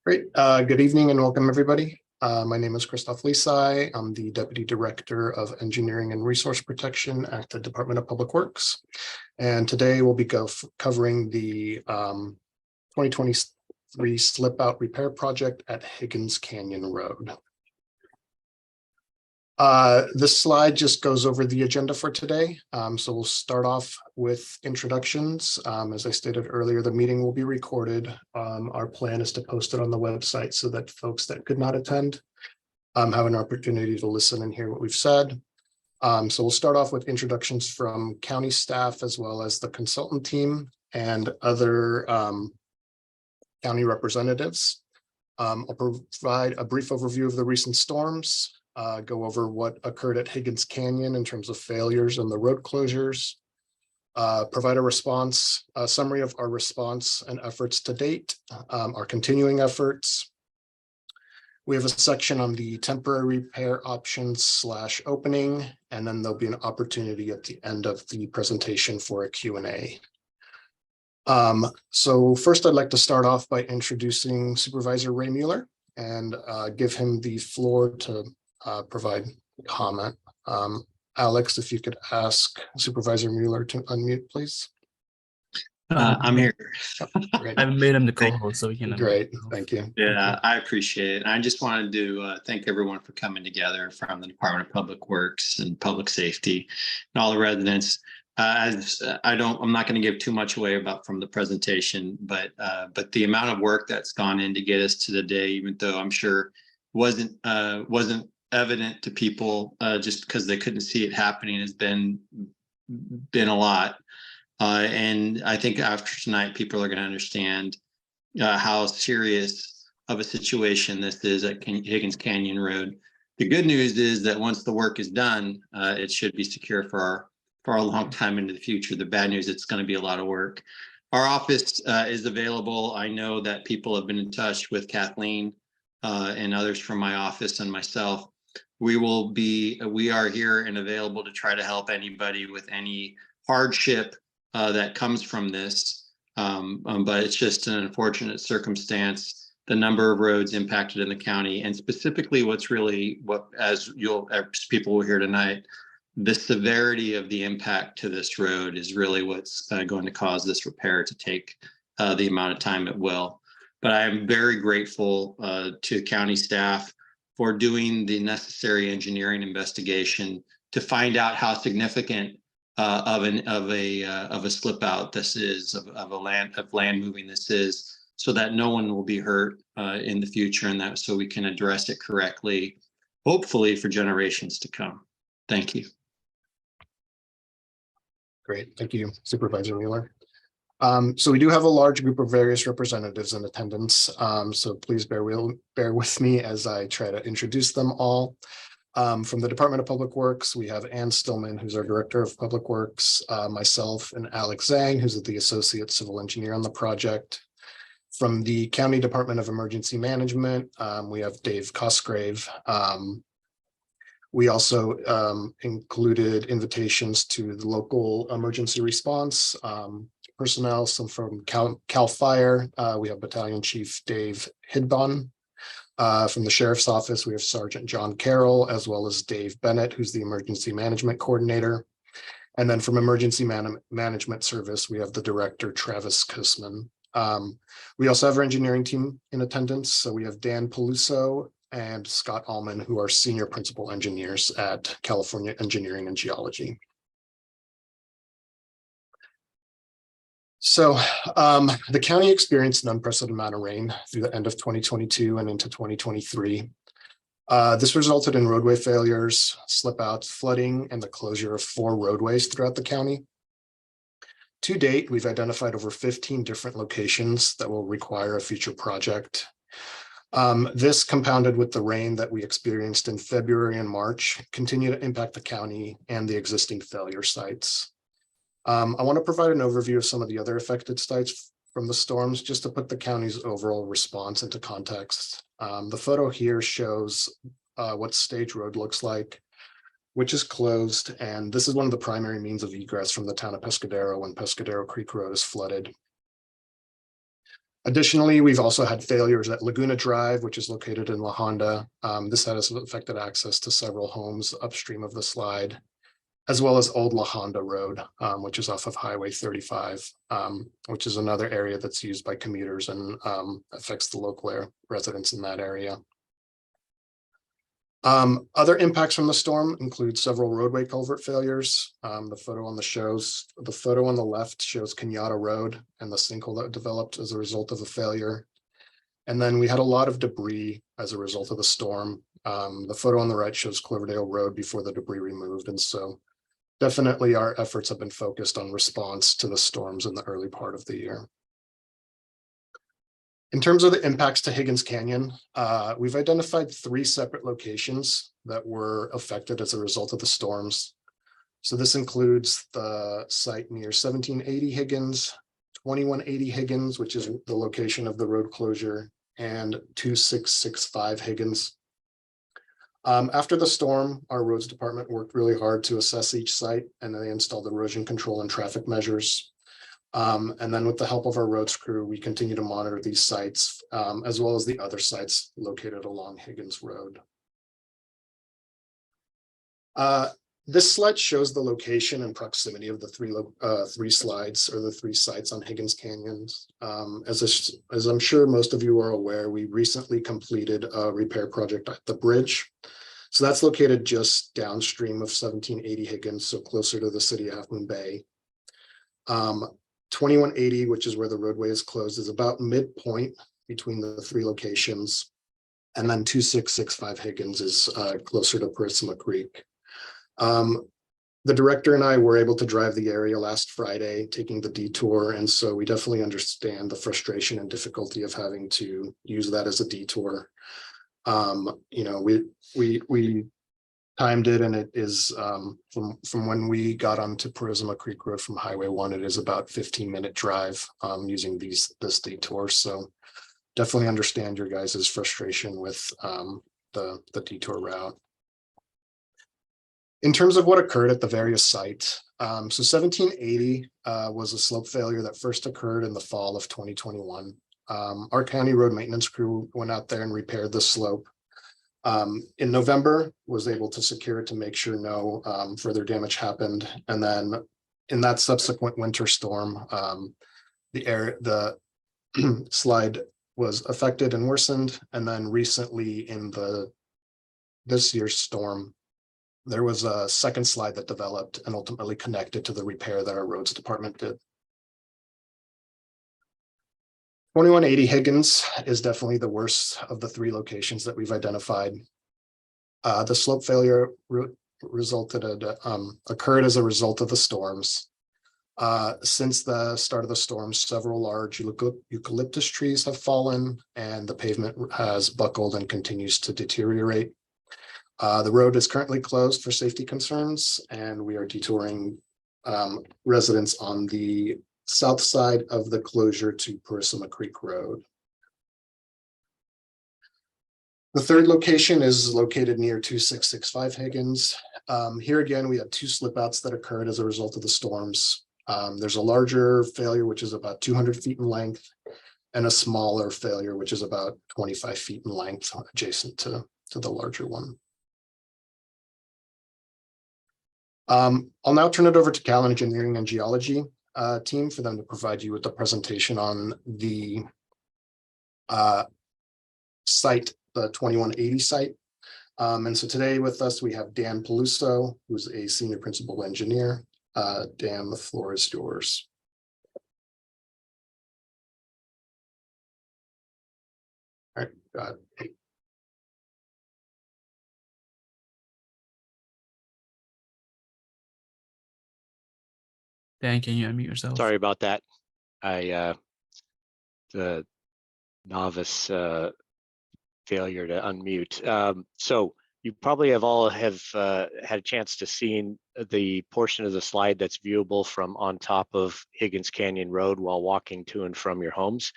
Great. Good evening and welcome, everybody. My name is Christoph Lisai. I'm the Deputy Director of Engineering and Resource Protection at the Department of Public Works. And today we'll be covering the 2023 slip out repair project at Higgins Canyon Road. This slide just goes over the agenda for today. So we'll start off with introductions. As I stated earlier, the meeting will be recorded. Our plan is to post it on the website so that folks that could not attend have an opportunity to listen and hear what we've said. So we'll start off with introductions from county staff as well as the consultant team and other county representatives. I'll provide a brief overview of the recent storms. Go over what occurred at Higgins Canyon in terms of failures and the road closures, provide a summary of our response and efforts to date, our continuing efforts. We have a section on the temporary repair options / opening, and then there'll be an opportunity at the end of the presentation for a Q&A. So first, I'd like to start off by introducing Supervisor Ray Mueller and give him the floor to provide comment. Alex, if you could ask Supervisor Mueller to unmute, please. I'm here. I've made him the co-host, so he can. Great, thank you. Yeah, I appreciate it. I just wanted to thank everyone for coming together from the Department of Public Works and Public Safety and all the residents. I'm not going to give too much away from the presentation, but the amount of work that's gone in to get us to the day, even though I'm sure wasn't evident to people just because they couldn't see it happening, has been a lot. And I think after tonight, people are going to understand how serious of a situation this is at Higgins Canyon Road. The good news is that once the work is done, it should be secure for a long time into the future. The bad news, it's going to be a lot of work. Our office is available. I know that people have been in touch with Kathleen and others from my office and myself. We are here and available to try to help anybody with any hardship that comes from this. But it's just an unfortunate circumstance. The number of roads impacted in the county, and specifically as people will hear tonight, the severity of the impact to this road is really what's going to cause this repair to take the amount of time it will. But I am very grateful to county staff for doing the necessary engineering investigation to find out how significant of a slip out this is, of land moving this is, so that no one will be hurt in the future, and so we can address it correctly, hopefully for generations to come. Thank you. Great, thank you, Supervisor Mueller. So we do have a large group of various representatives in attendance, so please bear with me as I try to introduce them all. From the Department of Public Works, we have Ann Stillman, who's our Director of Public Works, myself, and Alex Zhang, who's the Associate Civil Engineer on the project. From the County Department of Emergency Management, we have Dave Cosgrave. We also included invitations to the local emergency response personnel, some from Cal Fire. We have Battalion Chief Dave Hidbon. From the Sheriff's Office, we have Sergeant John Carroll, as well as Dave Bennett, who's the Emergency Management Coordinator. And then from Emergency Management Service, we have the Director, Travis Kussman. We also have our engineering team in attendance. So we have Dan Peluso and Scott Allman, who are Senior Principal Engineers at California Engineering and Geology. So the county experienced an unprecedented amount of rain through the end of 2022 and into 2023. This resulted in roadway failures, slip outs, flooding, and the closure of 4 roadways throughout the county. To date, we've identified over 15 different locations that will require a future project. This, compounded with the rain that we experienced in February and March, continue to impact the county and the existing failure sites. I want to provide an overview of some of the other affected sites from the storms, just to put the county's overall response into context. The photo here shows what Stage Road looks like, which is closed, and this is one of the primary means of egress from the town of Pescadero when Pescadero Creek Road is flooded. Additionally, we've also had failures at Laguna Drive, which is located in La Honda. This has affected access to several homes upstream of the slide, as well as Old La Honda Road, which is off of Highway 35, which is another area that's used by commuters and affects the local residents in that area. Other impacts from the storm include several roadway culvert failures. The photo on the left shows Kenyatta Road and the sinkhole that developed as a result of a failure. And then we had a lot of debris as a result of the storm. The photo on the right shows Cloverdale Road before the debris removed. And so definitely our efforts have been focused on response to the storms in the early part of the year. In terms of the impacts to Higgins Canyon, we've identified 3 separate locations that were affected as a result of the storms. So this includes the site near 1780 Higgins, 2180 Higgins, which is the location of the road closure, and 2665 Higgins. After the storm, our roads department worked really hard to assess each site, and they installed erosion control and traffic measures. And then with the help of our roads crew, we continue to monitor these sites, as well as the other sites located along Higgins Road. This slide shows the location and proximity of the three slides, or the 3 sites on Higgins Canyons. As I'm sure most of you are aware, we recently completed a repair project at the bridge. So that's located just downstream of 1780 Higgins, so closer to the city of Half Moon Bay. 2180, which is where the roadway is closed, is about midpoint between the 3 locations. And then 2665 Higgins is closer to Purisima Creek. The director and I were able to drive the area last Friday, taking the detour. And so we definitely understand the frustration and difficulty of having to use that as a detour. You know, we timed it, and it is from when we got onto Purisima Creek Road from Highway 1, it is about 15-minute drive using this detour. So definitely understand your guys' frustration with the detour route. In terms of what occurred at the various sites, so 1780 was a slope failure that first occurred in the fall of 2021. Our county road maintenance crew went out there and repaired the slope. In November, was able to secure it to make sure no further damage happened. And then in that subsequent winter storm, the slide was affected and worsened. And then recently in this year's storm, there was a second slide that developed and ultimately connected to the repair that our roads department did. 2180 Higgins is definitely the worst of the 3 locations that we've identified. The slope failure occurred as a result of the storms. Since the start of the storms, several large eucalyptus trees have fallen, and the pavement has buckled and continues to deteriorate. The road is currently closed for safety concerns, and we are detouring residents on the south side of the closure to Purisima Creek Road. The 3rd location is located near 2665 Higgins. Here again, we had 2 slip outs that occurred as a result of the storms. There's a larger failure, which is about 200 feet in length, and a smaller failure, which is about 25 feet in length, adjacent to the larger one. I'll now turn it over to Cal Engineering and Geology team for them to provide you with the presentation on the site, the 2180 site. And so today with us, we have Dan Peluso, who's a senior principal engineer. Dan, the floor is yours. All right, got it. Dan, can you unmute yourself? Sorry about that. The novice failure to unmute. So you probably have had a chance to see the portion of the slide that's viewable from on top of Higgins Canyon Road while walking to and from your homes.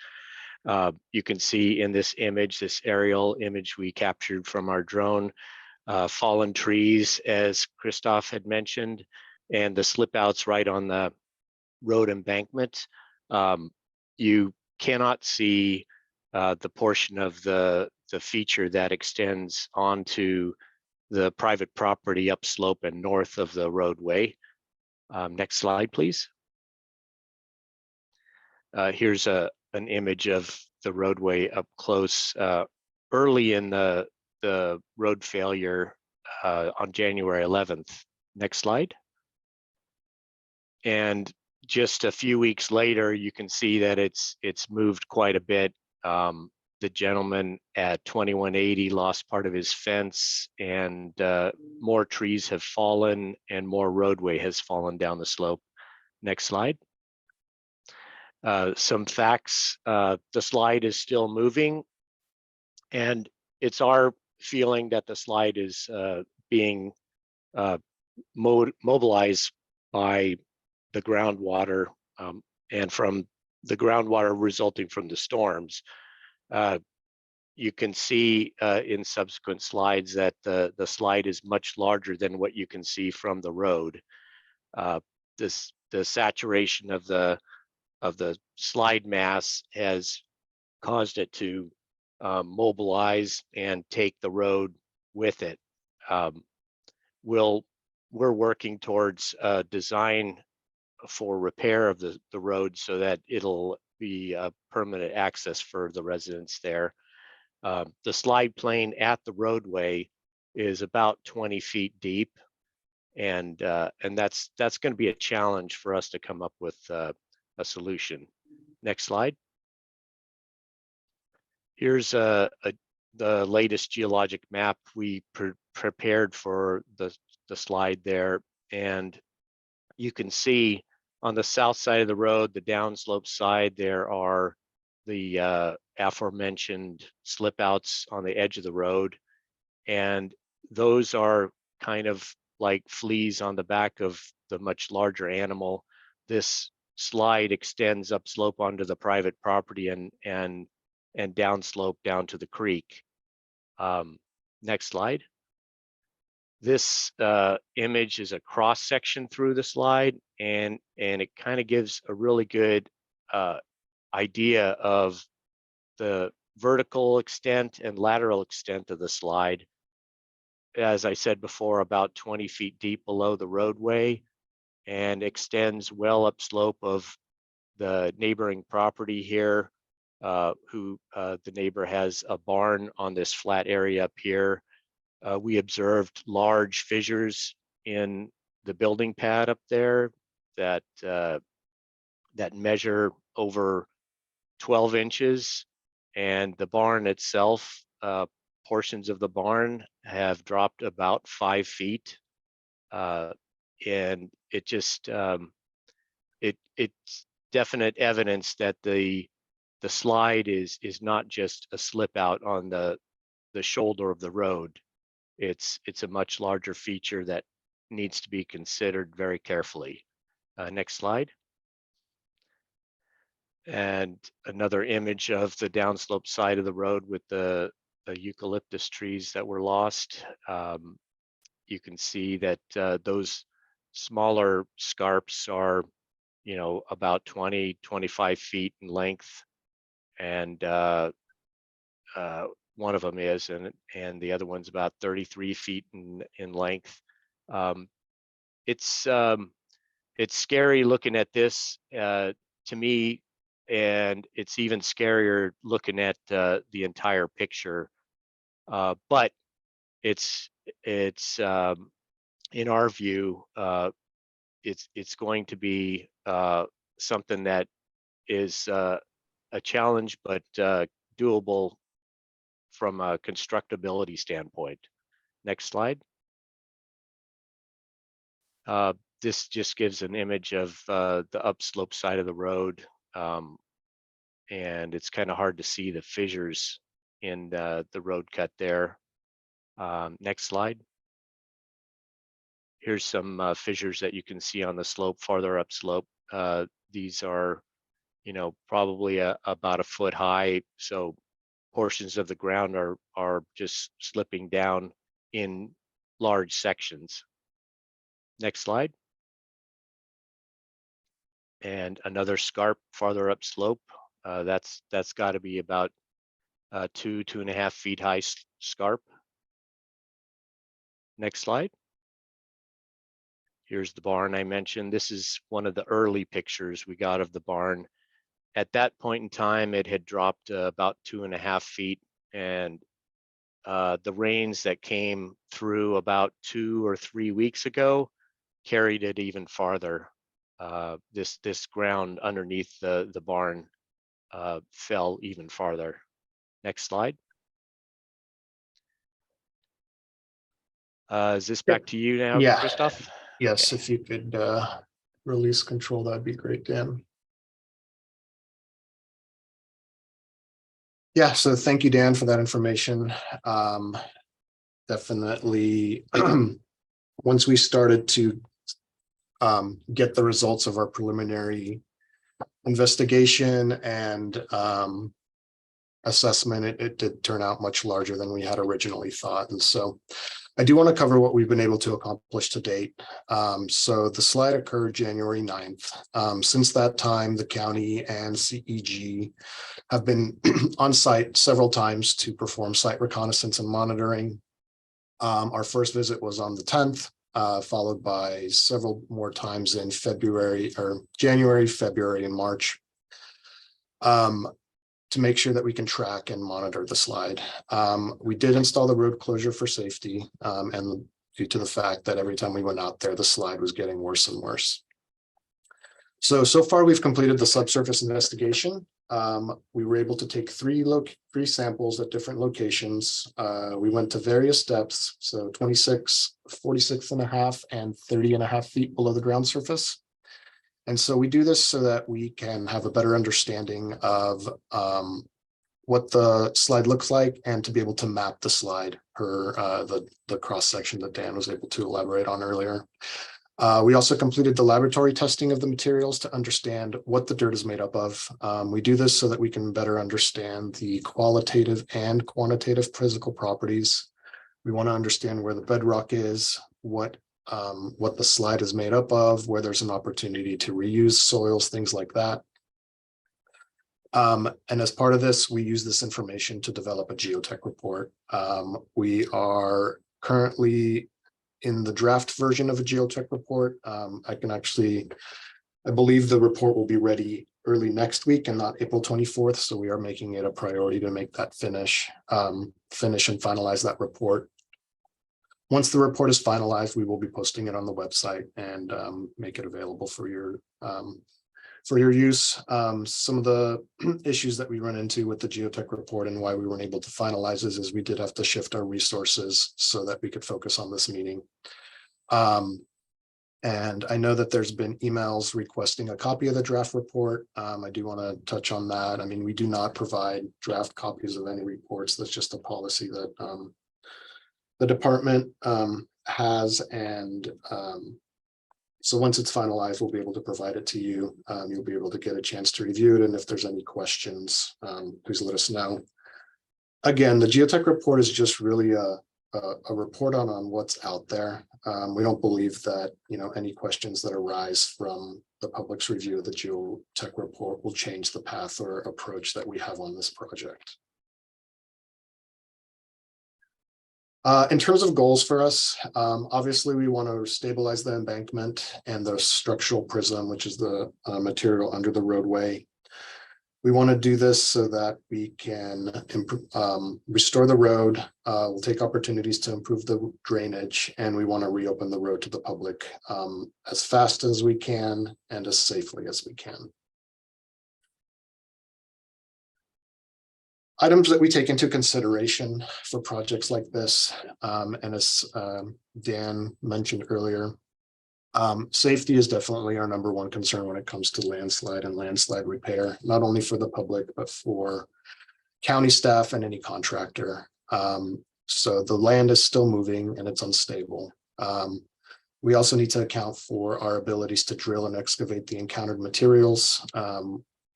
You can see in this image, this aerial image we captured from our drone, fallen trees, as Christoph had mentioned, and the slip outs right on the road embankment. You cannot see the portion of the feature that extends onto the private property upslope and north of the roadway. Next slide, please. Here's an image of the roadway up close early in the road failure on January 11th. Next slide. And just a few weeks later, you can see that it's moved quite a bit. The gentleman at 2180 lost part of his fence, and more trees have fallen and more roadway has fallen down the slope. Next slide. Some facts, the slide is still moving, and it's our feeling that the slide is being mobilized by the groundwater and from the groundwater resulting from the storms. You can see in subsequent slides that the slide is much larger than what you can see from the road. The saturation of the slide mass has caused it to mobilize and take the road with it. We're working towards design for repair of the road so that it'll be a permanent access for the residents there. The slide plane at the roadway is about 20 feet deep, and that's going to be a challenge for us to come up with a solution. Next slide. Here's the latest geologic map we prepared for the slide there, and you can see on the south side of the road, the downslope side, there are the aforementioned slip outs on the edge of the road, and those are kind of like fleas on the back of the much larger animal. This slide extends upslope onto the private property and downslope down to the creek. Next slide. This image is a cross section through the slide, and it kind of gives a really good idea of the vertical extent and lateral extent of the slide. As I said before, about 20 feet deep below the roadway, and extends well upslope of the neighboring property here, the neighbor has a barn on this flat area up here. We observed large fissures in the building pad up there that measure over 12 inches, and the barn itself, portions of the barn have dropped about 5 feet, and it just it's definite evidence that the slide is not just a slip out on the shoulder of the road. It's a much larger feature that needs to be considered very carefully. Next slide. And another image of the downslope side of the road with the eucalyptus trees that were lost. You can see that those smaller scarps are, about 20-25 feet in length, and one of them is, and the other one's about 33 feet in length. It's scary looking at this to me, and it's even scarier looking at the entire picture. But it's in our view, it's going to be something that is a challenge, but doable from a constructability standpoint. Next slide. This just gives an image of the upslope side of the road, and it's kind of hard to see the fissures in the road cut there. Next slide. Here's some fissures that you can see on the slope, farther upslope. These are, probably about a foot high, so portions of the ground are just slipping down in large sections. Next slide. And another scarp farther upslope. That's got to be about 2.5 feet high scarp. Next slide. Here's the barn I mentioned. This is one of the early pictures we got of the barn. At that point in time, it had dropped about 2.5 feet, and the rains that came through about 2 or 3 weeks ago carried it even farther. This ground underneath the barn fell even farther. Next slide. Is this back to you now, Yeah. Christoph? Yes, Okay. if you could release control, that'd be great, Dan. Yeah, so thank you, Dan, for that information. Definitely, once we started to get the results of our preliminary investigation and assessment, it did turn out much larger than we had originally thought. And so I do want to cover what we've been able to accomplish to date. So the slide occurred January 9th. Since that time, the county and CEG have been on site several times to perform site reconnaissance and monitoring. Our first visit was on the 10th, followed by several more times in January, February, and March, to make sure that we can track and monitor the slide. We did install the road closure for safety, and due to the fact that every time we went out there, the slide was getting worse and worse. So far we've completed the subsurface investigation. We were able to take three samples at different locations. We went to various depths, so 26, 46.5, and 30.5 feet below the ground surface. And so we do this so that we can have a better understanding of what the slide looks like and to be able to map the slide per the cross section that Dan was able to elaborate on earlier. We also completed the laboratory testing of the materials to understand what the dirt is made up of. We do this so that we can better understand the qualitative and quantitative physical properties. We want to understand where the bedrock is, what the slide is made up of, where there's an opportunity to reuse soils, things like that. And as part of this, we use this information to develop a geotech report. We are currently in the draft version of a geotech report. I believe the report will be ready early next week and not April 24th. So we are making it a priority to make that finish and finalize that report. Once the report is finalized, we will be posting it on the website and make it available for your use. Some of the issues that we run into with the geotech report and why we weren't able to finalize this is we did have to shift our resources so that we could focus on this meeting. And I know that there's been emails requesting a copy of the draft report. I do want to touch on that. I mean, we do not provide draft copies of any reports. That's just a policy that the department has, and so once it's finalized, we'll be able to provide it to you. You'll be able to get a chance to review it, and if there's any questions, please let us know. Again, the geotech report is just really a report on what's out there. We don't believe that any questions that arise from the public's review of the geotech report will change the path or approach that we have on this project. In terms of goals for us, obviously we want to stabilize the embankment and the structural prism, which is the material under the roadway. We want to do this so that we can restore the road. We'll take opportunities to improve the drainage, and we want to reopen the road to the public as fast as we can and as safely as we can. Items that we take into consideration for projects like this, and as Dan mentioned earlier, safety is definitely our number one concern when it comes to landslide and landslide repair, not only for the public, but for county staff and any contractor. So the land is still moving and it's unstable. We also need to account for our abilities to drill and excavate the encountered materials.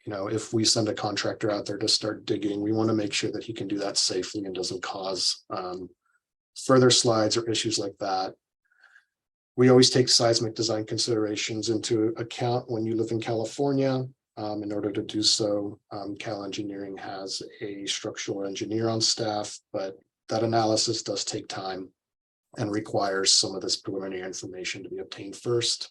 If we send a contractor out there to start digging, we want to make sure that he can do that safely and doesn't cause further slides or issues like that. We always take seismic design considerations into account when you live in California. In order to do so, Cal Engineering has a structural engineer on staff, but that analysis does take time and requires some of this preliminary information to be obtained first.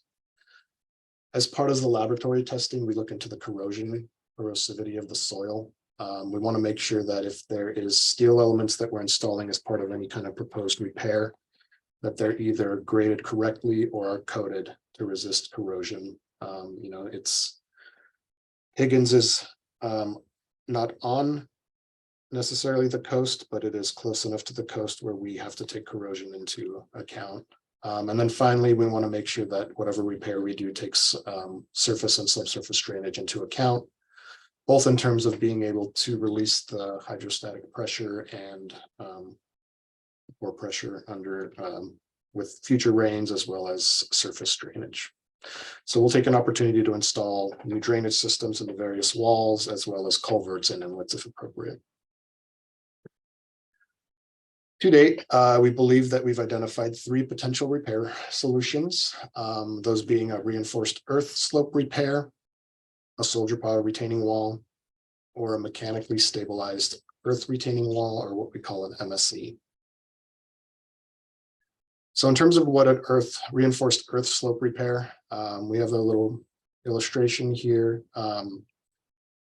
As part of the laboratory testing, we look into the corrosivity of the soil. We want to make sure that if there is steel elements that we're installing as part of any kind of proposed repair, that they're either graded correctly or are coated to resist corrosion. It's Higgins is not on necessarily the coast, but it is close enough to the coast where we have to take corrosion into account. And then finally, we want to make sure that whatever repair we do takes surface and subsurface drainage into account, both in terms of being able to release the hydrostatic pressure and pore pressure under with future rains, as well as surface drainage. So we'll take an opportunity to install new drainage systems in the various walls, as well as culverts and inlets if appropriate. To date, we believe that we've identified 3 potential repair solutions, those being a reinforced earth slope repair, a soldier pile retaining wall, or a mechanically stabilized earth retaining wall, or what we call an MSE. So in terms of what an reinforced earth slope repair, we have a little illustration here.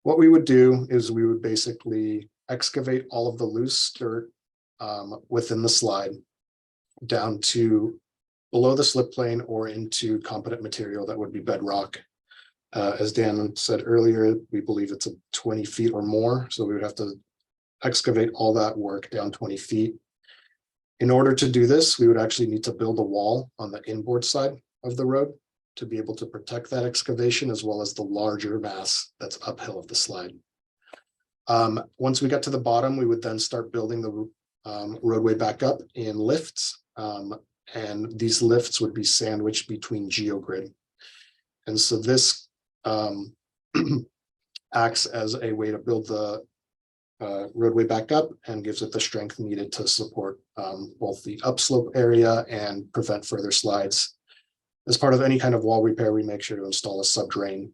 What we would do is we would basically excavate all of the loose dirt within the slide down to below the slip plane or into competent material that would be bedrock. As Dan said earlier, we believe it's 20 feet or more, so we would have to excavate all that work down 20 feet. In order to do this, we would actually need to build a wall on the inboard side of the road to be able to protect that excavation, as well as the larger mass that's uphill of the slide. Once we got to the bottom, we would then start building the roadway back up in lifts, and these lifts would be sandwiched between geogrid. And so this acts as a way to build the roadway back up and gives it the strength needed to support both the upslope area and prevent further slides. As part of any kind of wall repair, we make sure to install a subdrain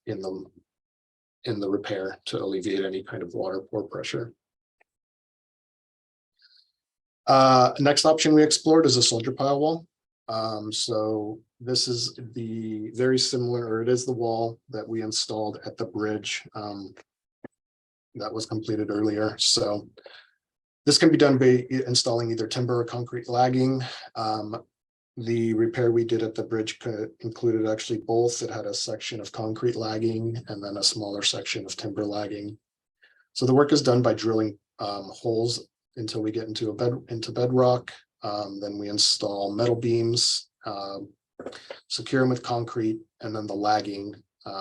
in the repair to alleviate any kind of water pore pressure. Next option we explored is a soldier pile wall. So this is the very similar, or it is the wall that we installed at the bridge that was completed earlier. So this can be done by installing either timber or concrete lagging. The repair we did at the bridge included actually both. It had a section of concrete lagging and then a smaller section of timber lagging. So the work is done by drilling holes until we get into bedrock. Then we install metal beams, secure them with concrete, and then the lagging,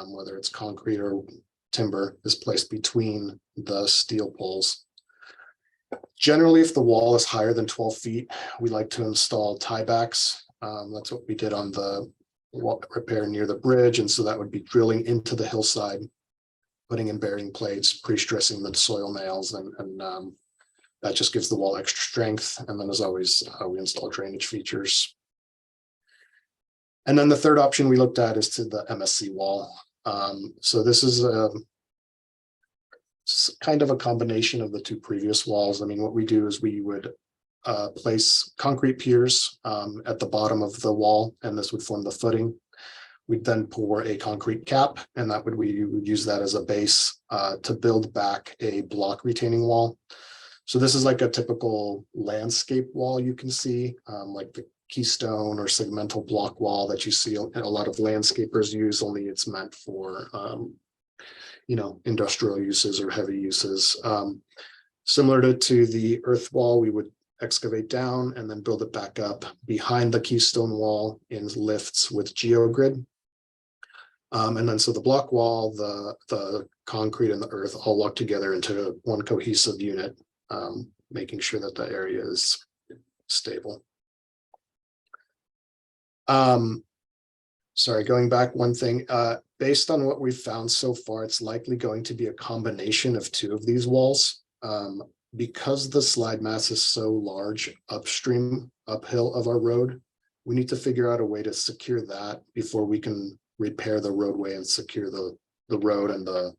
whether it's concrete or timber, is placed between the steel poles. Generally, if the wall is higher than 12 feet, we like to install tiebacks. That's what we did on the wall repair near the bridge. And so that would be drilling into the hillside, putting in bearing plates, pre-stressing the soil nails, and that just gives the wall extra strength. And then, as always, we install drainage features. And then the third option we looked at is to the MSC wall. So this is kind of a combination of the 2 previous walls. I mean, what we do is we would place concrete piers at the bottom of the wall, and this would form the footing. We'd then pour a concrete cap, and we would use that as a base to build back a block retaining wall. So this is like a typical landscape wall you can see, like the keystone or segmental block wall that you see a lot of landscapers use, only it's meant for industrial uses or heavy uses. Similar to the earth wall, we would excavate down and then build it back up behind the keystone wall in lifts with geogrid. And then so the block wall, the concrete and the earth all lock together into one cohesive unit, making sure that the area is stable. Sorry, going back one thing, based on what we've found so far, it's likely going to be a combination of 2 of these walls. Because the slide mass is so large uphill of our road, we need to figure out a way to secure that before we can repair the roadway and secure the the road and the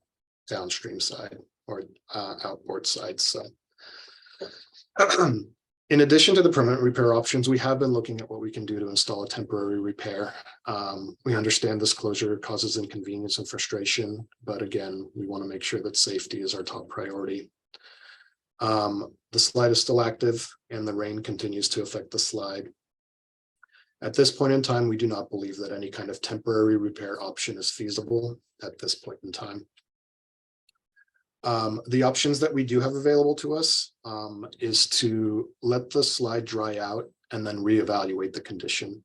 downstream side or outboard side. So in addition to the permanent repair options, we have been looking at what we can do to install a temporary repair. We understand this closure causes inconvenience and frustration, but again, we want to make sure that safety is our top priority. The slide is still active and the rain continues to affect the slide. At this point in time, we do not believe that any kind of temporary repair option is feasible at this point in time. The options that we do have available to us is to let the slide dry out and then reevaluate the condition.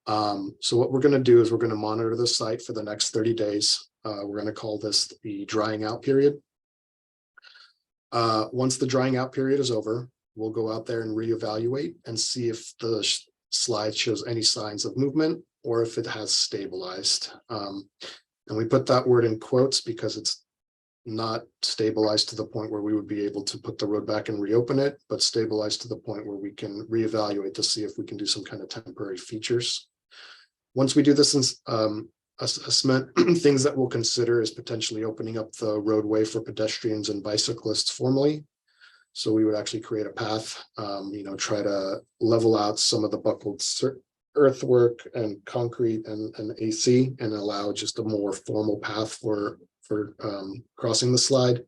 So what we're going to do is we're going to monitor the site for the next 30 days. We're going to call this the drying out period. Once the drying out period is over, we'll go out there and reevaluate and see if the slide shows any signs of movement or if it has stabilized. And we put that word in quotes because it's not stabilized to the point where we would be able to put the road back and reopen it, but stabilized to the point where we can reevaluate to see if we can do some kind of temporary features. Once we do this assessment, things that we'll consider is potentially opening up the roadway for pedestrians and bicyclists formally. So we would actually create a path, try to level out some of the buckled earthwork and concrete and AC and allow just a more formal path for crossing the slide,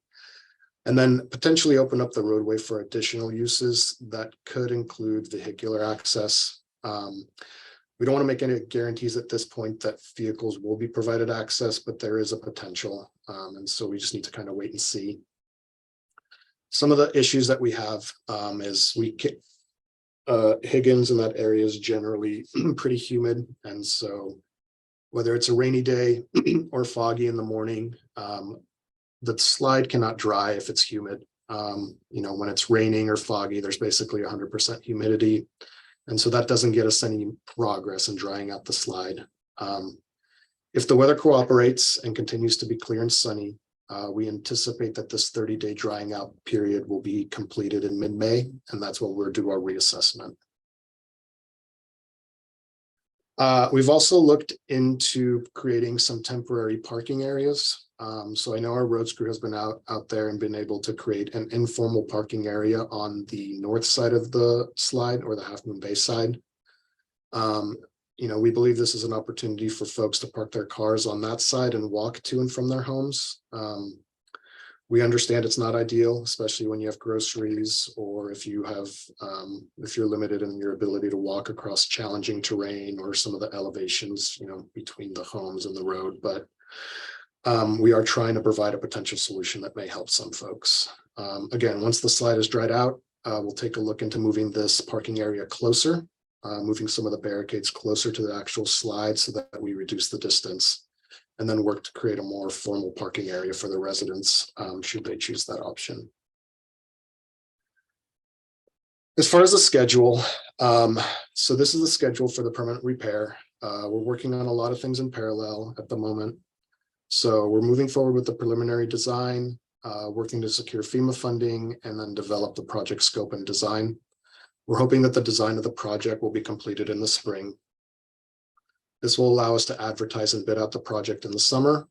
and then potentially open up the roadway for additional uses that could include vehicular access. We don't want to make any guarantees at this point that vehicles will be provided access, but there is a potential. And so we just need to kind of wait and see. Some of the issues that we have is Higgins in that area is generally pretty humid. And so whether it's a rainy day or foggy in the morning, the slide cannot dry if it's humid. When it's raining or foggy, there's basically 100% humidity. And so that doesn't get us any progress in drying out the slide. If the weather cooperates and continues to be clear and sunny, we anticipate that this 30-day drying out period will be completed in mid-May, and that's when we'll do our reassessment. We've also looked into creating some temporary parking areas. So I know our roads crew has been out there and been able to create an informal parking area on the north side of the slide or the Half Moon Bay side. We believe this is an opportunity for folks to park their cars on that side and walk to and from their homes. We understand it's not ideal, especially when you have groceries or if you're limited in your ability to walk across challenging terrain or some of the elevations, between the homes and the road. But we are trying to provide a potential solution that may help some folks. Again, once the slide is dried out, we'll take a look into moving this parking area closer, moving some of the barricades closer to the actual slide so that we reduce the distance, and then work to create a more formal parking area for the residents, should they choose that option. As far as the schedule, so this is the schedule for the permanent repair. We're working on a lot of things in parallel at the moment. So we're moving forward with the preliminary design, working to secure FEMA funding, and then develop the project scope and design. We're hoping that the design of the project will be completed in the spring. This will allow us to advertise and bid out the project in the summer,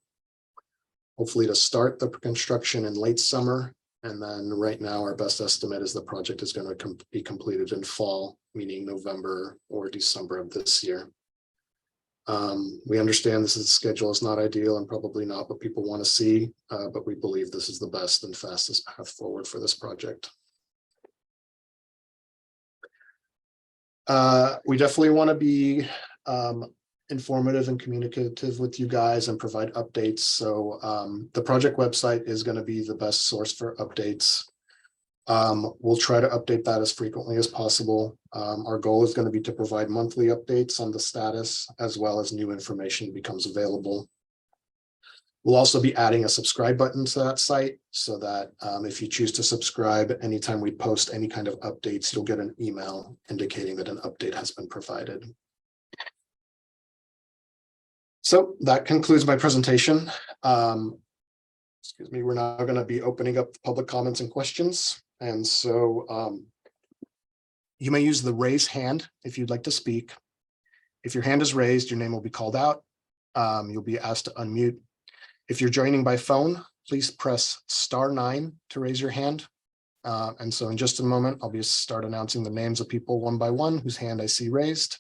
hopefully to start the construction in late summer. And then right now, our best estimate is the project is going to be completed in fall, meaning November or December of this year. We understand this schedule is not ideal and probably not what people want to see, but we believe this is the best and fastest path forward for this project. We definitely want to be informative and communicative with you guys and provide updates. So the project website is going to be the best source for updates. We'll try to update that as frequently as possible. Our goal is going to be to provide monthly updates on the status as well as new information becomes available. We'll also be adding a subscribe button to that site so that if you choose to subscribe, anytime we post any kind of updates, you'll get an email indicating that an update has been provided. So that concludes my presentation. Excuse me, we're now going to be opening up the public comments and questions. And so you may use the raise hand if you'd like to speak. If your hand is raised, your name will be called out. You'll be asked to unmute. If you're joining by phone, please press *9 to raise your hand. And so in just a moment, I'll start announcing the names of people one by one whose hand I see raised.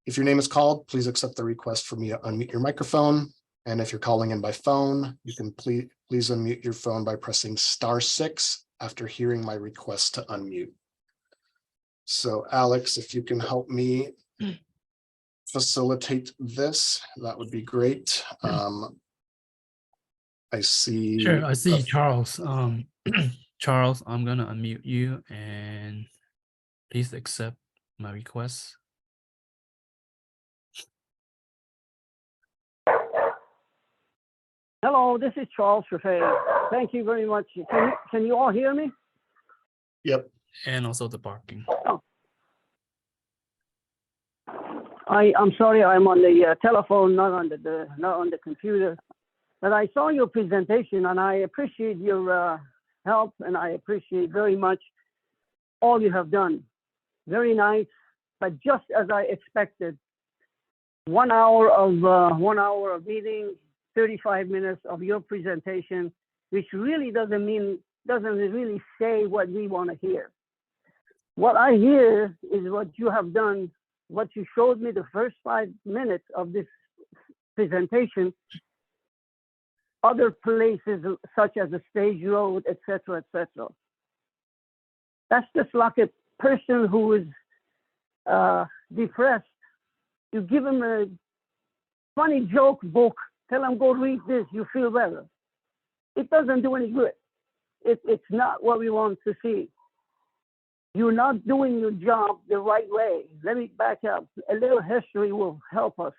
If your name is called, please accept the request for me to unmute your microphone. And if you're calling in by phone, you can please unmute your phone by pressing *6 after hearing my request to unmute. So Alex, if you can help me facilitate this, that would be great. I see. Sure, I see Charles. Charles, I'm gonna unmute you and please accept my request. Hello, this is Charles Raffay. Thank you very much. Can you all hear me? Yep. And also the barking. Oh. I'm sorry, I'm on the telephone, not on the computer. But I saw your presentation, and I appreciate your help, and I appreciate very much all you have done. Very nice, but just as I expected. 1 hour of meeting, 35 minutes of your presentation, which really doesn't really say what we want to hear. What I hear is what you have done, what you showed me the first 5 minutes of this presentation, other places such as the stage road, etc., etc. That's just like a person who is depressed. You give him a funny joke book, tell him go read this, you feel better. It doesn't do any good. It's not what we want to see. You're not doing your job the right way. Let me back up. A little history will help us.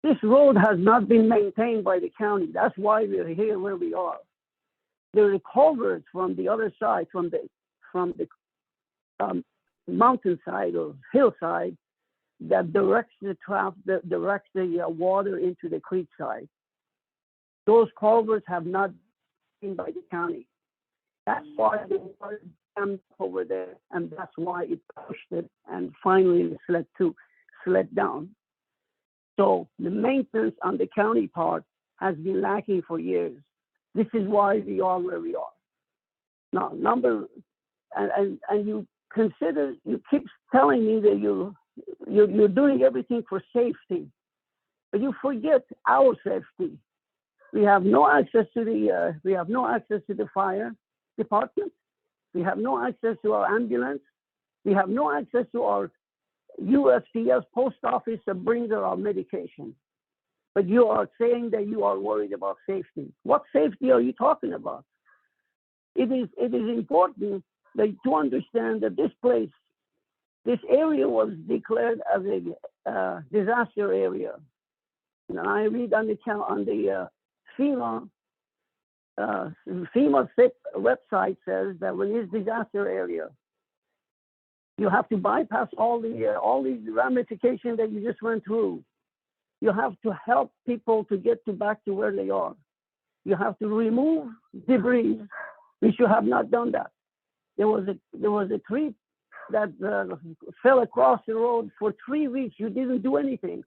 This road has not been maintained by the county. That's why we're here where we are. There are culverts from the other side, from the mountainside or hillside, that directs the water into the creek side. Those culverts have not been by the county. That's why the water dammed over there, and that's why it pushed it and finally slid down. So the maintenance on the county part has been lacking for years. This is why we are where we are. Now, and you consider, you keep telling me that you're doing everything for safety, but you forget our safety. We have no access to the fire department. We have no access to our ambulance. We have no access to our USPS post office that brings our medication. But you are saying that you are worried about safety. What safety are you talking about? It is important that to understand that this area was declared as a disaster area. And I read on the FEMA website says that when it's disaster area, you have to bypass all these ramifications that you just went through. You have to help people to get back to where they are. You have to remove debris, which you have not done that. There was a tree that fell across the road for 3 weeks. You didn't do anything.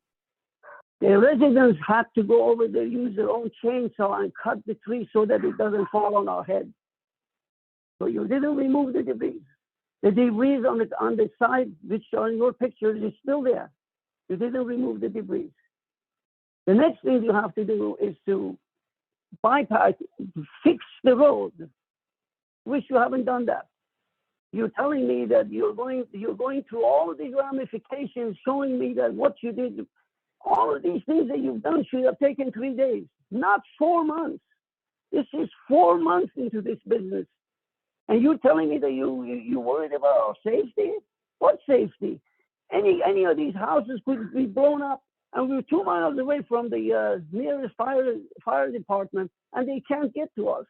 The residents had to go over there, use their own chainsaw and cut the tree so that it doesn't fall on our head. So you didn't remove the debris. The debris on the side, which are in your pictures, is still there. You didn't remove the debris. The next thing you have to do is to bypass, fix the road, which you haven't done that. You're telling me that you're going through all of these ramifications, showing me that what you did, all of these things that you've done should have taken 3 days, not 4 months. This is 4 months into this business. And you're telling me that you're worried about our safety? What safety? Any of these houses could be blown up, and we're 2 miles away from the nearest fire department, and they can't get to us.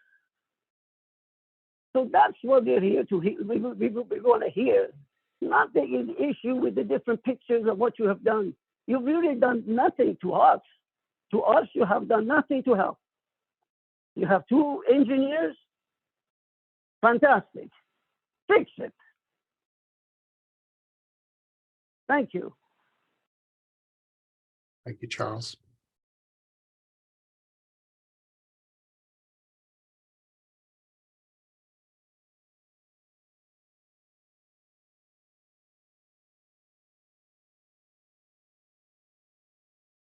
So that's what we're here to hear. We're going to hear, not the issue with the different pictures of what you have done. You've really done nothing to us. To us, you have done nothing to help. You have 2 engineers. Fantastic. Fix it. Thank you. Thank you, Charles.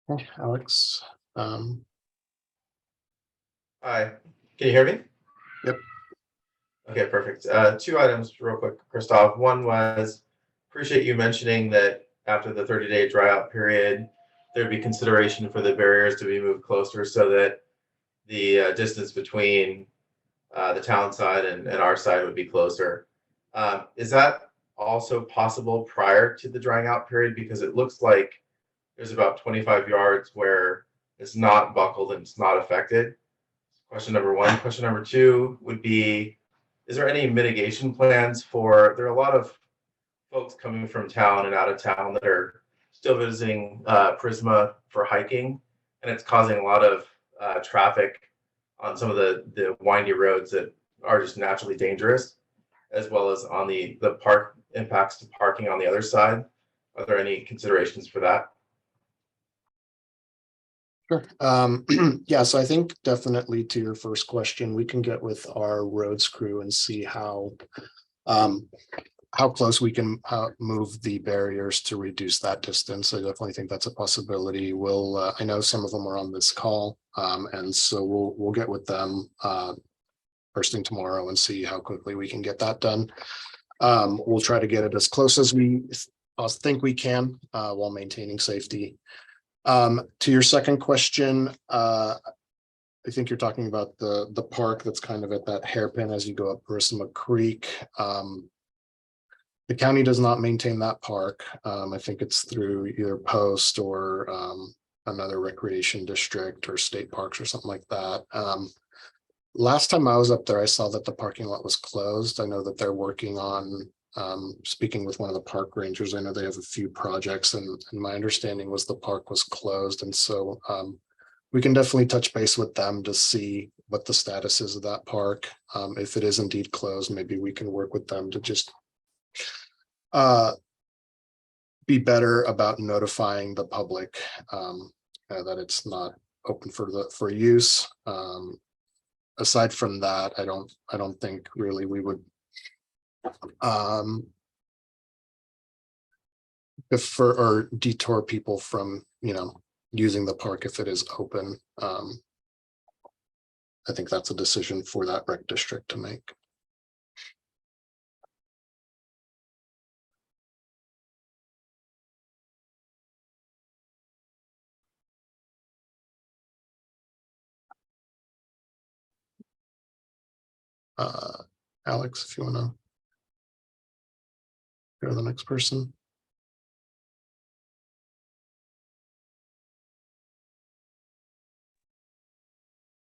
Okay, Alex. Hi, can you hear me? Yep. Okay, perfect. Two items real quick, Christoph. One was, appreciate you mentioning that after the 30-day dry out period, there'd be consideration for the barriers to be moved closer so that the distance between the town side and our side would be closer. Is that also possible prior to the drying out period? Because it looks like there's about 25 yards where it's not buckled and it's not affected. Question number one. Question number two would be, is there any mitigation plans for, there are a lot of folks coming from town and out of town that are still visiting Prisma for hiking, and it's causing a lot of traffic on some of the windy roads that are just naturally dangerous, as well as on the park impacts to parking on the other side. Are there any considerations for that? Sure. Yeah, so I think definitely to your first question, we can get with our roads crew and see how close we can move the barriers to reduce that distance. I definitely think that's a possibility. We'll, I know some of them are on this call, and so we'll get with them first thing tomorrow and see how quickly we can get that done. We'll try to get it as close as we think we can while maintaining safety. To your second question, I think you're talking about the park that's kind of at that hairpin as you go up Prisma Creek. The county does not maintain that park. I think it's through either Post or another recreation district or state parks or something like that. Last time I was up there, I saw that the parking lot was closed. I know that they're working on speaking with one of the park rangers. I know they have a few projects, and my understanding was the park was closed. And so we can definitely touch base with them to see what the status is of that park. If it is indeed closed, maybe we can work with them to just be better about notifying the public that it's not open for use. Aside from that, I don't think really we would defer or detour people from using the park if it is open. I think that's a decision for that rec district to make. Alex, if you want to go to the next person.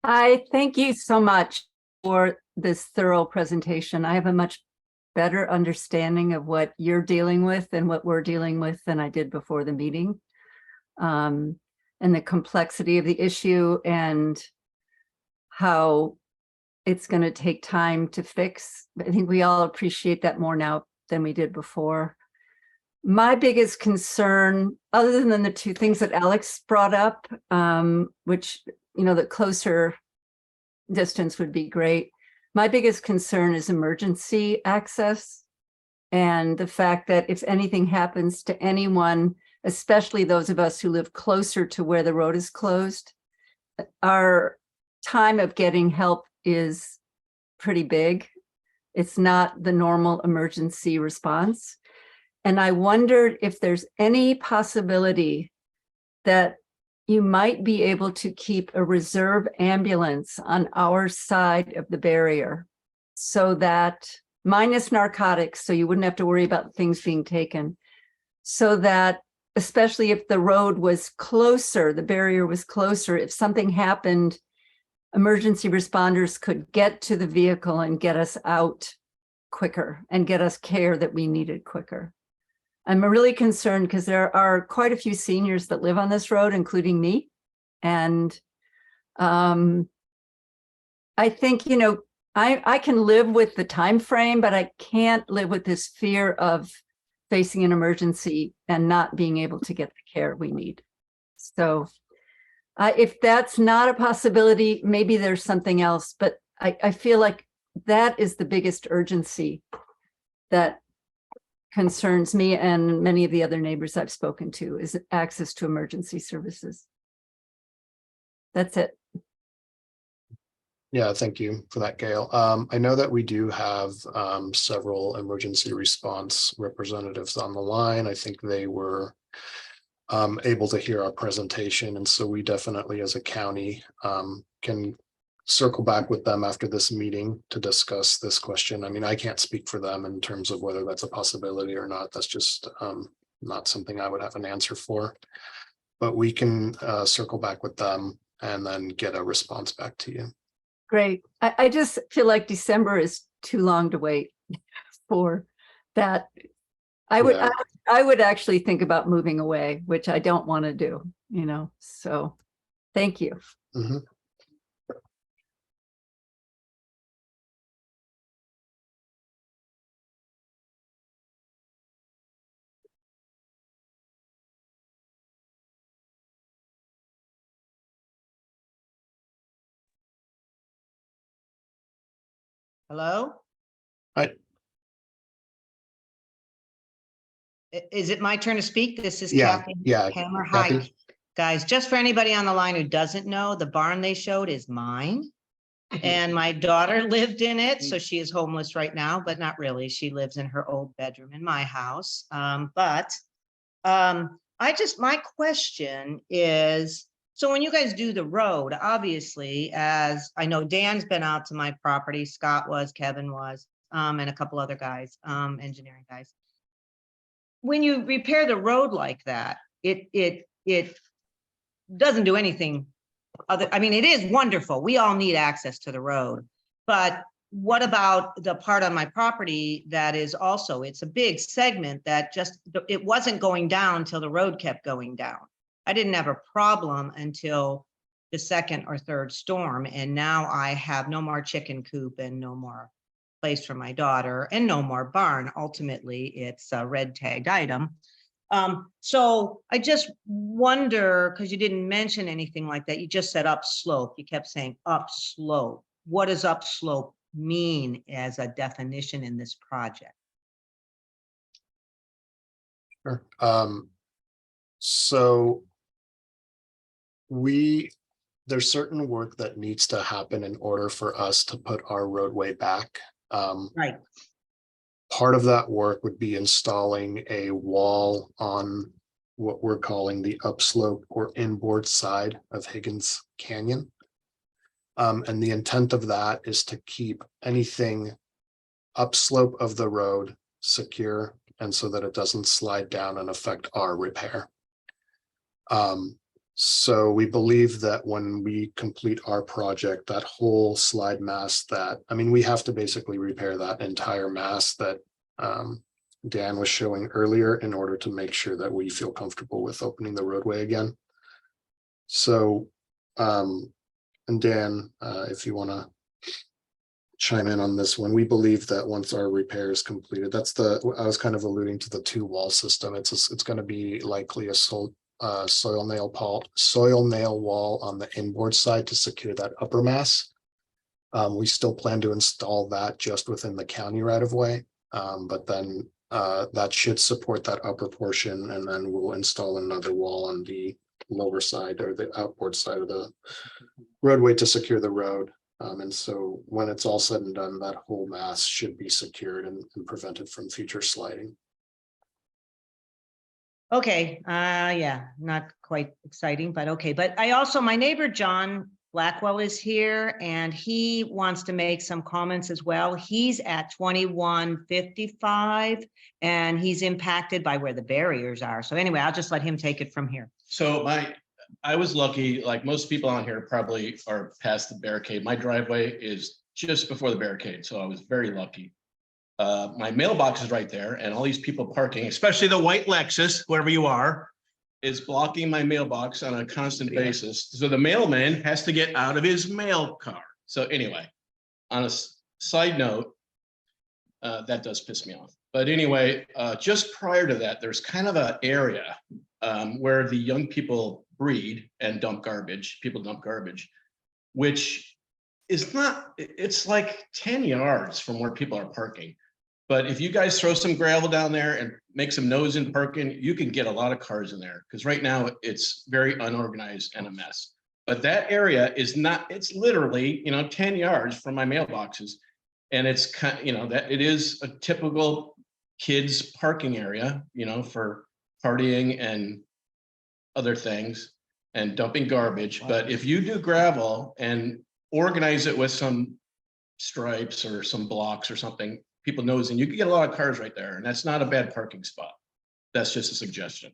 Hi, thank you so much for this thorough presentation. I have a much better understanding of what you're dealing with and what we're dealing with than I did before the meeting. And the complexity of the issue and how it's going to take time to fix. I think we all appreciate that more now than we did before. My biggest concern, other than the two things that Alex brought up, which, the closer distance would be great. My biggest concern is emergency access and the fact that if anything happens to anyone, especially those of us who live closer to where the road is closed, our time of getting help is pretty big. It's not the normal emergency response. And I wondered if there's any possibility that you might be able to keep a reserve ambulance on our side of the barrier so that, minus narcotics, so you wouldn't have to worry about things being taken, so that especially if the road was closer, the barrier was closer, if something happened, emergency responders could get to the vehicle and get us out quicker and get us care that we needed quicker. I'm really concerned because there are quite a few seniors that live on this road, including me. And I think, I can live with the time frame, but I can't live with this fear of facing an emergency and not being able to get the care we need. So if that's not a possibility, maybe there's something else, but I feel like that is the biggest urgency that concerns me and many of the other neighbors I've spoken to, is access to emergency services. That's it. Yeah, thank you for that, Gail. I know that we do have several emergency response representatives on the line. I think they were able to hear our presentation, and so we definitely, as a county, can circle back with them after this meeting to discuss this question. I mean, I can't speak for them in terms of whether that's a possibility or not. That's just not something I would have an answer for. But we can circle back with them and then get a response back to you. Great. I just feel like December is too long to wait for that. Yeah. I would actually think about moving away, which I don't want to do, so thank you. Mhm. Hello? Hi. Is it my turn to speak? This is Yeah, Kathy yeah, Hammer. Hi, Kathy. guys. Just for anybody on the line who doesn't know, the barn they showed is mine. And my daughter lived in it, so she is homeless right now, but not really. She lives in her old bedroom in my house. My question is, so when you guys do the road, obviously, as I know Dan's been out to my property, Scott was, Kevin was, and a couple other guys, engineering guys. When you repair the road like that, it doesn't do anything other. I mean, it is wonderful. We all need access to the road. But what about the part on my property that is also, it's a big segment that just, it wasn't going down until the road kept going down. I didn't have a problem until the second or third storm. And now I have no more chicken coop and no more place for my daughter and no more barn. Ultimately, it's a red tagged item. So I just wonder, because you didn't mention anything like that. You just said upslope. You kept saying upslope. What does upslope mean as a definition in this project? Sure. So there's certain work that needs to happen in order for us to put our roadway back. Right. Part of that work would be installing a wall on what we're calling the upslope or inboard side of Higgins Canyon. And the intent of that is to keep anything upslope of the road secure and so that it doesn't slide down and affect our repair. So we believe that when we complete our project, that whole slide mast we have to basically repair that entire mast that Dan was showing earlier in order to make sure that we feel comfortable with opening the roadway again. So, and Dan, if you want to chime in on this one, we believe that once our repair is completed, I was kind of alluding to the 2-wall system. It's going to be likely a soil nail wall on the inboard side to secure that upper mass. We still plan to install that just within the county right of way, but then that should support that upper portion, and then we'll install another wall on the lower side or the outboard side of the roadway to secure the road. And so when it's all said and done, that whole mass should be secured and prevented from future sliding. Okay, yeah, not quite exciting, but okay. But my neighbor, John Blackwell, is here and he wants to make some comments as well. He's at 2155 and he's impacted by where the barriers are. So anyway, I'll just let him take it from here. So I was lucky, like most people on here probably are past the barricade. My driveway is just before the barricade, so I was very lucky. My mailbox is right there, and all these people parking, especially the white Lexus, whoever you are, is blocking my mailbox on a constant basis. So the mailman has to get out of his mail car. So anyway, on a side note, that does piss me off. But anyway, just prior to that, there's kind of an area where the young people breed and dump garbage. People dump garbage, which is not, it's like 10 yards from where people are parking. But if you guys throw some gravel down there and make some nose in parking, you can get a lot of cars in there, because right now it's very unorganized and a mess. But that area is not, it's literally, 10 yards from my mailboxes. And it's that it is a typical kids parking area, for partying and other things and dumping garbage. But if you do gravel and organize it with some stripes or some blocks or something, people knows, and you can get a lot of cars right there. And that's not a bad parking spot. That's just a suggestion,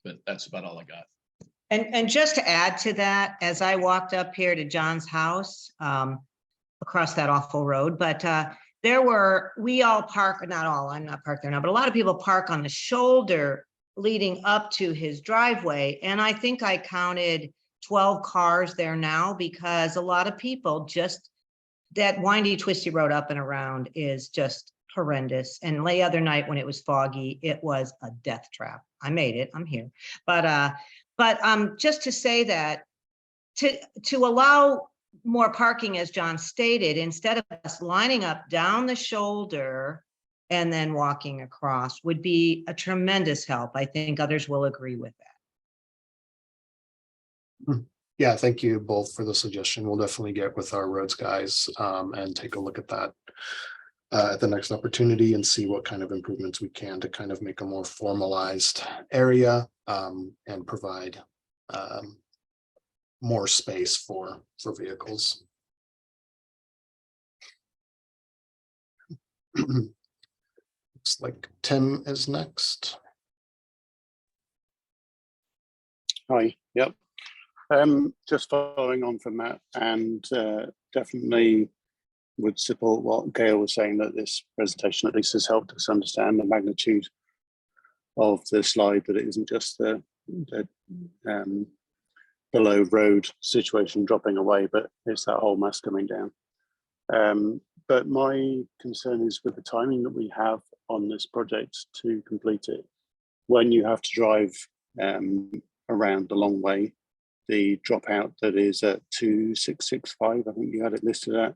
but that's about all I got. And just to add to that, as I walked up here to John's house, across that awful road, but we all park, not all, I'm not parked there now, but a lot of people park on the shoulder leading up to his driveway. And I think I counted 12 cars there now, because a lot of people just, that windy, twisty road up and around is just horrendous. And the other night when it was foggy, it was a death trap. I made it, I'm here. But just to say that, to allow more parking, as John stated, instead of us lining up down the shoulder and then walking across, would be a tremendous help. I think others will agree with that. Yeah, thank you both for the suggestion. We'll definitely get with our roads guys and take a look at that at the next opportunity and see what kind of improvements we can to kind of make a more formalized area and provide more space for vehicles. Looks like Tim is next. Hi, yep. Just following on from that, and definitely would support what Gail was saying, that this presentation at least has helped us understand the magnitude of the slide, that it isn't just the below road situation dropping away, but it's that whole mass coming down. But my concern is with the timing that we have on this project to complete it. When you have to drive around the long way, the dropout that is at 2665, I think you had it listed at,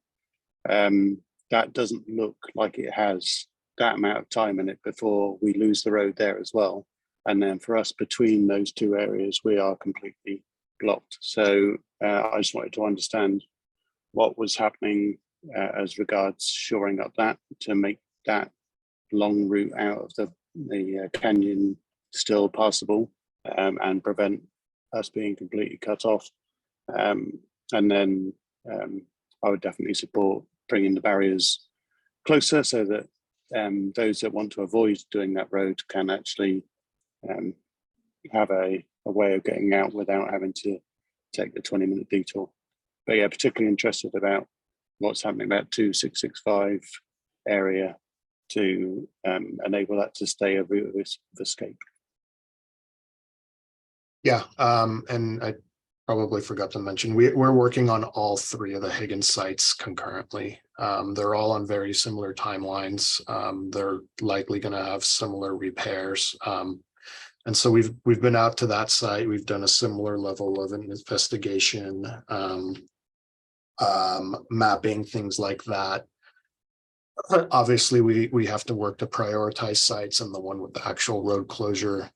that doesn't look like it has that amount of time in it before we lose the road there as well. And then for us, between those two areas, we are completely blocked. So I just wanted to understand what was happening as regards shoring up that to make that long route out of the canyon still passable and prevent us being completely cut off. And then I would definitely support bringing the barriers closer so that those that want to avoid doing that road can actually have a way of getting out without having to take the 20-minute detour. But yeah, particularly interested about what's happening about 2665 area to enable that to stay a route of escape. Yeah, and I probably forgot to mention, we're working on all three of the Higgins sites concurrently. They're all on very similar timelines. They're likely going to have similar repairs. And so we've been out to that site. We've done a similar level of investigation, mapping, things like that. Obviously, we have to work to prioritize sites, and the one with the actual road closure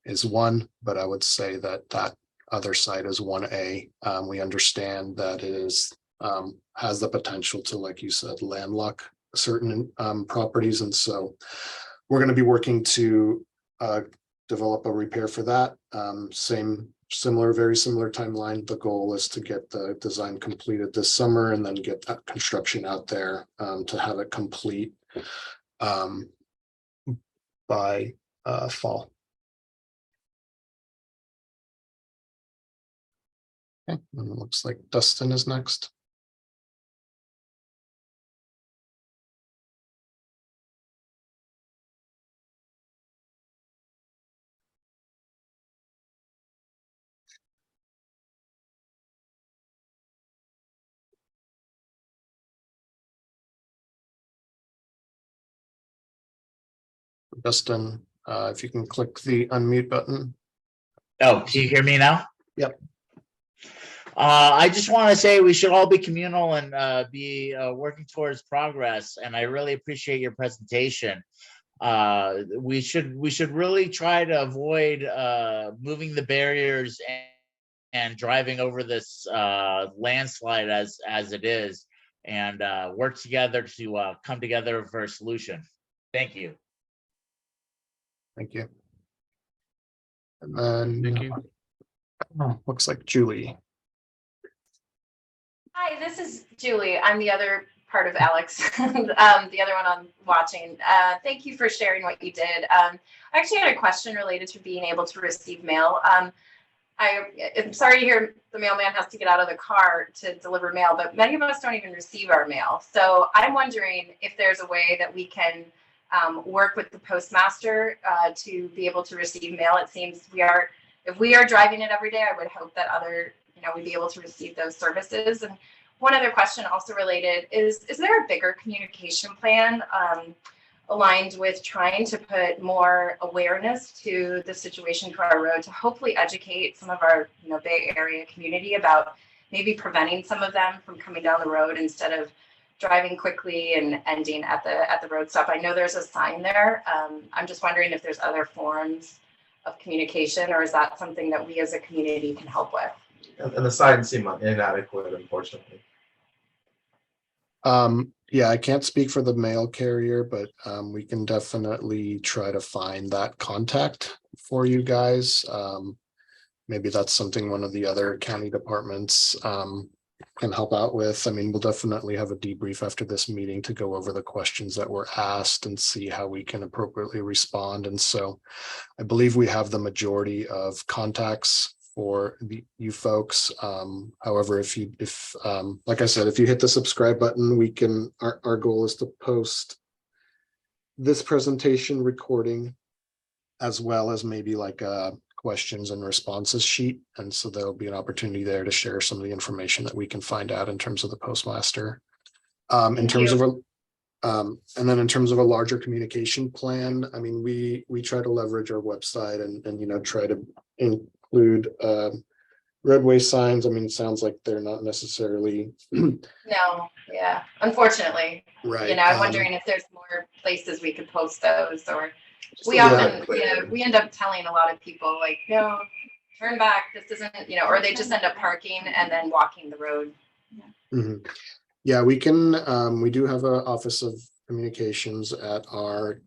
is one, but I would say that that other site is 1A. We understand that it is has the potential to, like you said, landlock certain properties, and so we're going to be working to develop a repair for that. Very similar timeline. The goal is to get the design completed this summer and then get that construction out there to have it complete by fall. Okay, and it looks like Dustin is next. Dustin, if you can click the unmute button. Oh, can you hear me now? Yep. I just want to say we should all be communal and be working towards progress. And I really appreciate your presentation. We should really try to avoid moving the barriers and driving over this landslide as it is, and work together to come together for a solution. Thank you. Thank you. And then Thank you. looks like Julie. Hi, this is Julie. I'm the other part of Alex, the other one I'm watching. Thank you for sharing what you did. I actually had a question related to being able to receive mail. I'm sorry to hear the mailman has to get out of the car to deliver mail, but many of us don't even receive our mail. So I'm wondering if there's a way that we can work with the postmaster to be able to receive mail. It seems if we are driving it every day, I would hope that we'd be able to receive those services. And one other question also related is there a bigger communication plan aligned with trying to put more awareness to the situation for our road to hopefully educate some of our Bay Area community about maybe preventing some of them from coming down the road instead of driving quickly and ending at the road stop? I know there's a sign there. I'm just wondering if there's other forms of communication, or is that something that we as a community can help with? And the signs seem inadequate, unfortunately. Yeah, I can't speak for the mail carrier, but we can definitely try to find that contact for you guys. Maybe that's something one of the other county departments can help out with. I mean, we'll definitely have a debrief after this meeting to go over the questions that were asked and see how we can appropriately respond. And so I believe we have the majority of contacts for you folks. However, if like I said, if you hit the subscribe button, we can, our goal is to post this presentation recording as well as maybe like a questions and responses sheet. And so there'll be an opportunity there to share some of the information that we can find out in terms of the postmaster. In terms of and then in terms of a larger communication plan, I mean, we try to leverage our website and try to include roadway signs. I mean, it sounds like they're not necessarily No, yeah, unfortunately. right. I'm wondering if there's more places we could post those, or we Yeah. often, we end up telling a lot of people like, no, turn back, this isn't, or they just end up parking and then walking the road. Mhm. Yeah, we can, we do have an office of communications at our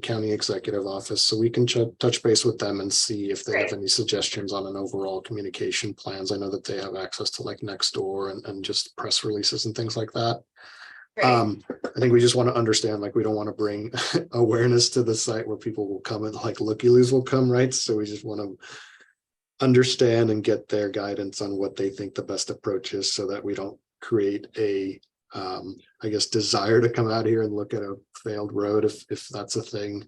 county executive office, so we can touch base with them and see if they have any suggestions on an overall communication plans. I know that they have access to like Nextdoor and just press releases and things like that. I think we just want to understand, like, we don't want to bring awareness to the site where people will come and like looky-loos will come, right? So we just want to understand and get their guidance on what they think the best approach is so that we don't create a I guess desire to come out here and look at a failed road if that's a thing.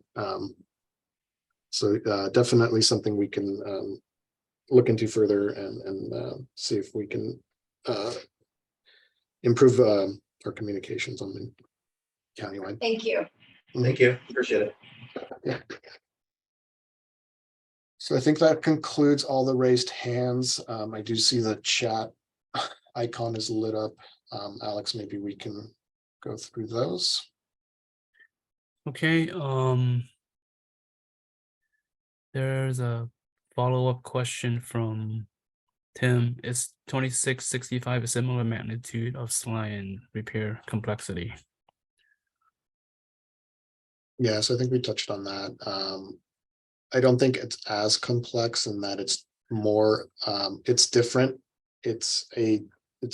So definitely something we can look into further and see if we can improve our communications on the countywide. Thank you. Thank you. Appreciate it. Yeah. So I think that concludes all the raised hands. I do see the chat icon is lit up. Alex, maybe we can go through those. Okay, there's a follow-up question from Tim. Is 2665 a similar magnitude of slide and repair complexity? Yes, I think we touched on that. I don't think it's as complex in that it's more, it's different. It's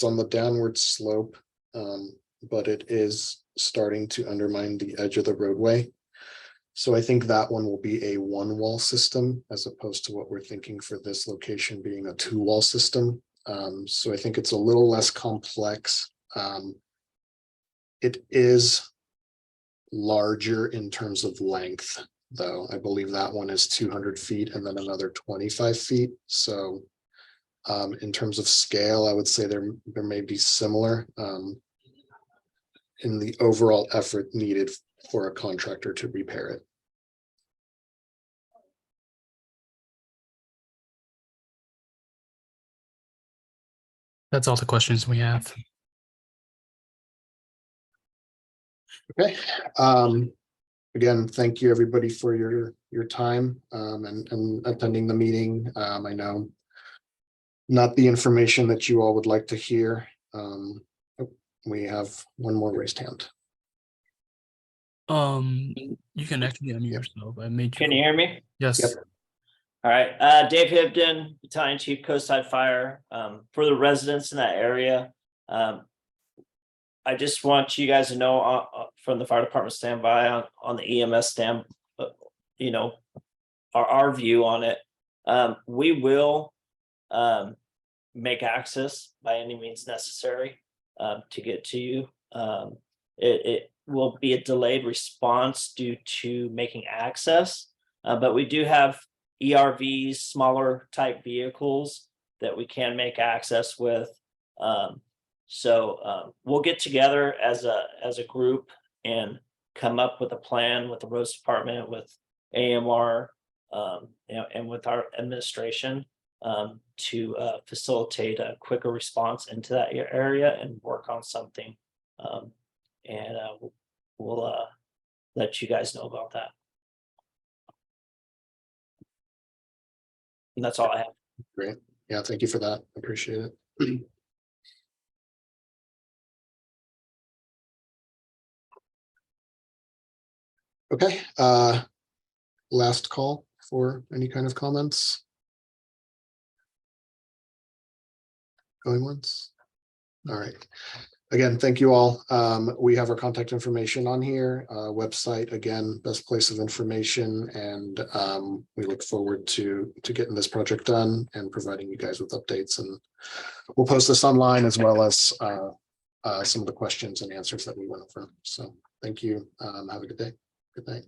on the downward slope, but it is starting to undermine the edge of the roadway. So I think that one will be a one wall system as opposed to what we're thinking for this location being a two wall system. So I think it's a little less complex. It is larger in terms of length, though. I believe that one is 200 feet and then another 25 feet. So in terms of scale, I would say there may be similar in the overall effort needed for a contractor to repair it. That's all the questions we have. Okay. Again, thank you everybody for your time and attending the meeting. I know not the information that you all would like to hear. We have one more raised hand. You can actually unmute yourself. I made you. Can you hear me? Yes. Yep. All right, Dave Hibden, Battalion Chief, Coastside Fire. For the residents in that area, I just want you guys to know from the fire department standby on the EMS stand, you know, our view on it. We will make access by any means necessary to get to you. It will be a delayed response due to making access, but we do have ERVs, smaller type vehicles that we can make access with. So we'll get together as a group and come up with a plan with the roads department, with AMR, and with our administration to facilitate a quicker response into that area and work on something. And we'll let you guys know about that. And that's all I have. Great. Yeah, thank you for that. Appreciate it. Okay, last call for any kind of comments. Going once. All right. Again, thank you all. We have our contact information on here, website, again, best place of information. And we look forward to getting this project done and providing you guys with updates. And we'll post this online as well as some of the questions and answers that we went over. So thank you. Have a good day. Good night.